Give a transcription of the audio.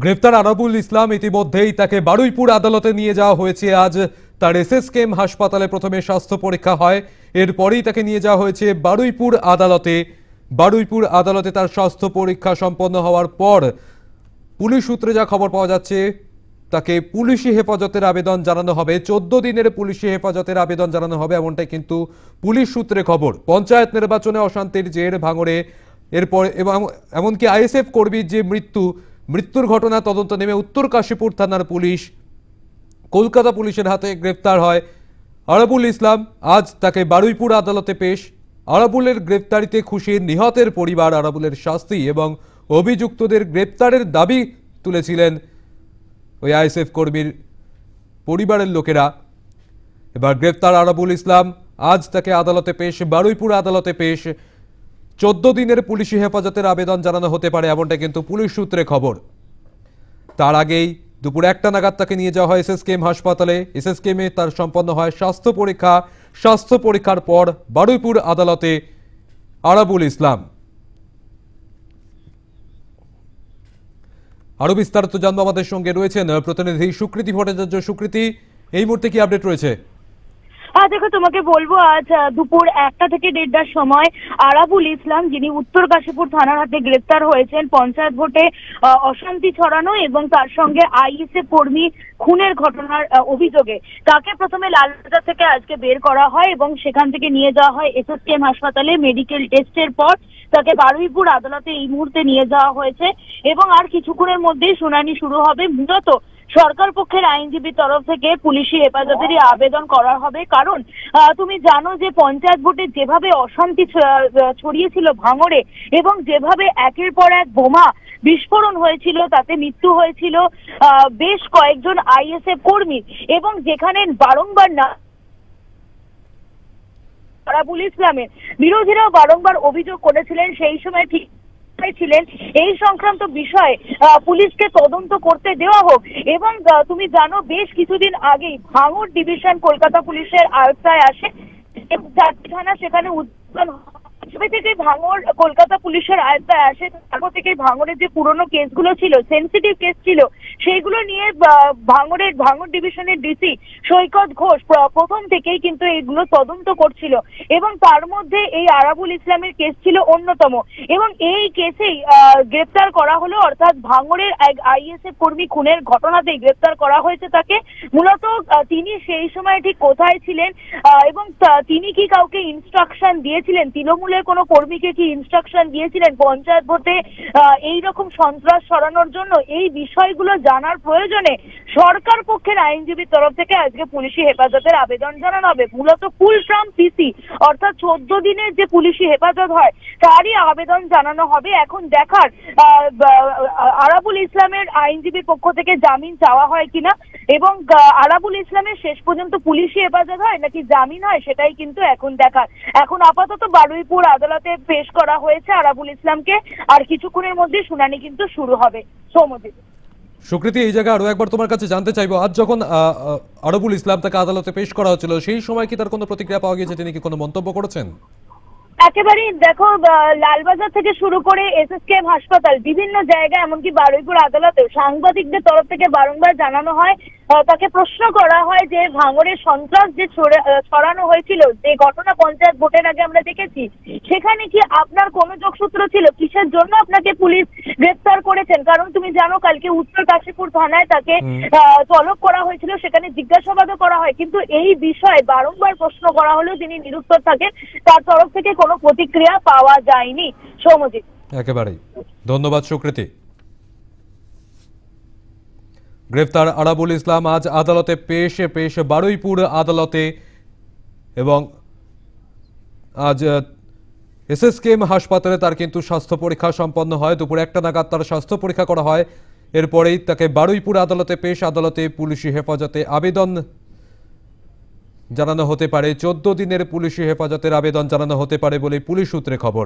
গ্রেফতার আরাবুল ইসলাম ইতিমধ্যেই তাকে বারুইপুর আদালতে নিয়ে যাওয়া হয়েছে। আজ তার এসএসকেএম হাসপাতালে প্রথমে স্বাস্থ্য পরীক্ষা হয়, এরপরেই তাকে নিয়ে যাওয়া হয়েছে বারুইপুর আদালতে। বারুইপুর আদালতে তার স্বাস্থ্য পরীক্ষা সম্পন্ন হওয়ার পর পুলিশ সূত্রে যা খবর পাওয়া যাচ্ছে, তাকে পুলিশি হেফাজতের আবেদন জানানো হবে। 14 দিনের পুলিশি হেফাজতের আবেদন জানানো হবে, এমনটাই কিন্তু পুলিশ সূত্রে খবর। পঞ্চায়েত নির্বাচনে অশান্তির জের ভাঙড়ে এরপর এবং এমনকি আইএসএফ কর্মীর যে মৃত্যুর ঘটনা তদন্ত নেমে উত্তর কাশীপুর থানার পুলিশ কলকাতা পুলিশের হাতে গ্রেফতার হয় আরাবুল ইসলাম। আজ তাকে বারুইপুর আদালতে পেশ। আরাবুলের গ্রেফতারিতে খুশি নিহতের পরিবার। আরাবুলের শাস্তি এবং অভিযুক্তদের গ্রেপ্তারের দাবি তুলেছিলেন ওই আইএসএফ কর্মীর পরিবারের লোকেরা। এবার গ্রেফতার আরাবুল ইসলাম, আজ তাকে আদালতে পেশ, বারুইপুর আদালতে পেশ। 14 দিনের পুলিশি হেফাজতের আবেদন জানানো হতে পারে, এমনটা কিন্তু পুলিশ সূত্রে খবর। তার আগেই দুপুর 1টা নাগাদ তাকে নিয়ে যাওয়া হয় এসএসকেএম হাসপাতালে। এসএসকেএমে তার সম্পন্ন হয় স্বাস্থ্য পরীক্ষা। স্বাস্থ্য পরীক্ষার পর বারুইপুর আদালতে আরাবুল ইসলাম। আরো বিস্তারিত জানবো, আমাদের সঙ্গে রয়েছেন প্রতিনিধি সুকৃতি ভট্টাচার্য। সুকৃতি, এই মুহূর্তে কি আপডেট রয়েছে? দেখো, তোমাকে বলবো, আজ দুপুর 1টা থেকে 1:30টার সময় আরাবুল ইসলাম, যিনি উত্তর কাশীপুর থানার হাতে গ্রেপ্তার হয়েছেন পঞ্চায়েত ভোটে অশান্তি ছড়ানো এবং তার সঙ্গে আইএসএফ কর্মী খুনের ঘটনার অভিযোগে, তাকে প্রথমে লালবাজার থেকে আজকে বের করা হয় এবং সেখান থেকে নিয়ে যাওয়া হয় এসএসকেএম হাসপাতালে। মেডিকেল টেস্টের পর তাকে বারুইপুর আদালতে এই মুহূর্তে নিয়ে যাওয়া হয়েছে এবং আর কিছুক্ষণের মধ্যেই শুনানি শুরু হবে। মূলত সরকার পক্ষের আইনজীবীর তরফ থেকে পুলিশি হেফাজতেরই আবেদন করা হবে, কারণ তুমি জানো যে পঞ্চায়েত ভোটে যেভাবে অশান্তি ছড়িয়েছিল ভাঙড়ে এবং যেভাবে একের পর এক বোমা বিস্ফোরণ হয়েছিল, তাতে মৃত্যু হয়েছিল বেশ কয়েকজন আইএসএফ কর্মী এবং যেখানে বারংবার আরাবুল ইসলামের বিরোধীরাও বারংবার অভিযোগ করেছিলেন, সেই সময় ঠিক ছিলেন এই সংক্রান্ত বিষয়ে পুলিশকে তদন্ত করতে দেওয়া হোক। এবং তুমি জানো, বেশ কিছুদিন আগেই ভাঙড় ডিভিশন কলকাতা পুলিশের আওতায় আসে এবং থানা সেখানে উদ্বোধন থেকে ভাঙড় কলকাতা পুলিশের আওতায় আসে। তারপর থেকে ভাঙড়ের যে পুরনো কেসগুলো ছিল, সেন্সিটিভ কেস ছিল, সেইগুলো নিয়ে ভাঙড় ডিভিশনের ডিসি সৈকত ঘোষ প্রথম থেকেই কিন্তু এইগুলো তদন্ত করছিল এবং তার মধ্যে এই আরাবুল ইসলামের কেস ছিল অন্যতম। এবং এই কেসেই গ্রেপ্তার করা হলো, অর্থাৎ ভাঙড়ের এক আইএসএফ কর্মী খুনের ঘটনাতেই গ্রেপ্তার করা হয়েছে তাকে। মূলত তিনি সেই সময় ঠিক কোথায় ছিলেন এবং তিনি কি কাউকে ইনস্ট্রাকশন দিয়েছিলেন, তৃণমূলের কোনো কর্মীকে কি ইনস্ট্রাকশন দিয়েছিলেন পঞ্চায়েত ভোটে এইরকম সন্ত্রাস ছড়ানোর জন্য, এই বিষয়গুলো জানার প্রয়োজনে সরকার পক্ষের আইনজীবীর তরফ থেকে আজকে পুলিশি হেফাজতের আবেদন জানানো হবে। মূলত ফুল ফ্রম পিসি, অর্থাৎ 14 দিনের যে পুলিশি হেফাজত হয় তারই আবেদন জানানো হবে। এখন দেখার আরাবুল ইসলামের আইনজীবীর পক্ষ থেকে জামিন চাওয়া হয় কিনা এবং আরাবুল ইসলামের শেষ পর্যন্ত পুলিশি হেফাজত হয় নাকি জামিন হয়, সেটাই কিন্তু এখন দেখার। এখন আপাতত বারুইপুর আদালতে পেশ করা হয়েছে আরাবুল ইসলামকে, আর কিছুক্ষণের মধ্যে শুনানি কিন্তু শুরু হবে। সৌমজিৎ। সুকৃতি, এই জায়গায় আরো একবার তোমার কাছে জানতে চাইবো, আজ যখন আরাবুল ইসলাম তাকে আদালতে পেশ করা হচ্ছিল, সেই সময় কি তার কোনো প্রতিক্রিয়া পাওয়া গিয়েছে? তিনি কি কোনো মন্তব্য করেছেন? একেবারেই দেখো, লালবাজার থেকে শুরু করে এসএসকেএম হাসপাতাল, বিভিন্ন জায়গায়, এমনকি বারুইপুর আদালতেও সাংবাদিকদের তরফ থেকে বারংবার জানানো হয়, তাকে প্রশ্ন করা হয় যে ভাঙড়ের সন্ত্রাস যে ছড়ানো হয়েছিল, যে ঘটনা পঞ্চায়েত ভোটের আগে আমরা দেখেছি, সেখানে কি আপনার কোনো যোগসূত্র ছিল? কিসের জন্য আপনাকে পুলিশ গ্রেপ্তার করেছেন? কারণ তুমি জানো, কালকে উত্তর কাশীপুর থানায় তাকে তলব করা হয়েছিল, সেখানে জিজ্ঞাসাবাদও করা হয়, কিন্তু এই বিষয়ে বারংবার প্রশ্ন করা হলেও তিনি নিরুত্তর থাকেন। তার তরফ থেকে কোনো প্রতিক্রিয়া পাওয়া যায়নি। সৌমজিৎ। একেবারেই ধন্যবাদ সুকৃতি। গ্রেফতার আরাবুল ইসলাম আজ আদালতে পেশ বারুইপুর আদালতে এবং আজ এসএসকেএম হাসপাতালে তার কিন্তু স্বাস্থ্য পরীক্ষা সম্পন্ন হয়। দুপুর 1টা নাগাদ তার স্বাস্থ্য পরীক্ষা করা হয়, এরপরেই তাকে বারুইপুর আদালতে পেশ। আদালতে পুলিশি হেফাজতে আবেদন জানানো হতে পারে, 14 দিনের পুলিশি হেফাজতের আবেদন জানানো হতে পারে বলে পুলিশ সূত্রে খবর।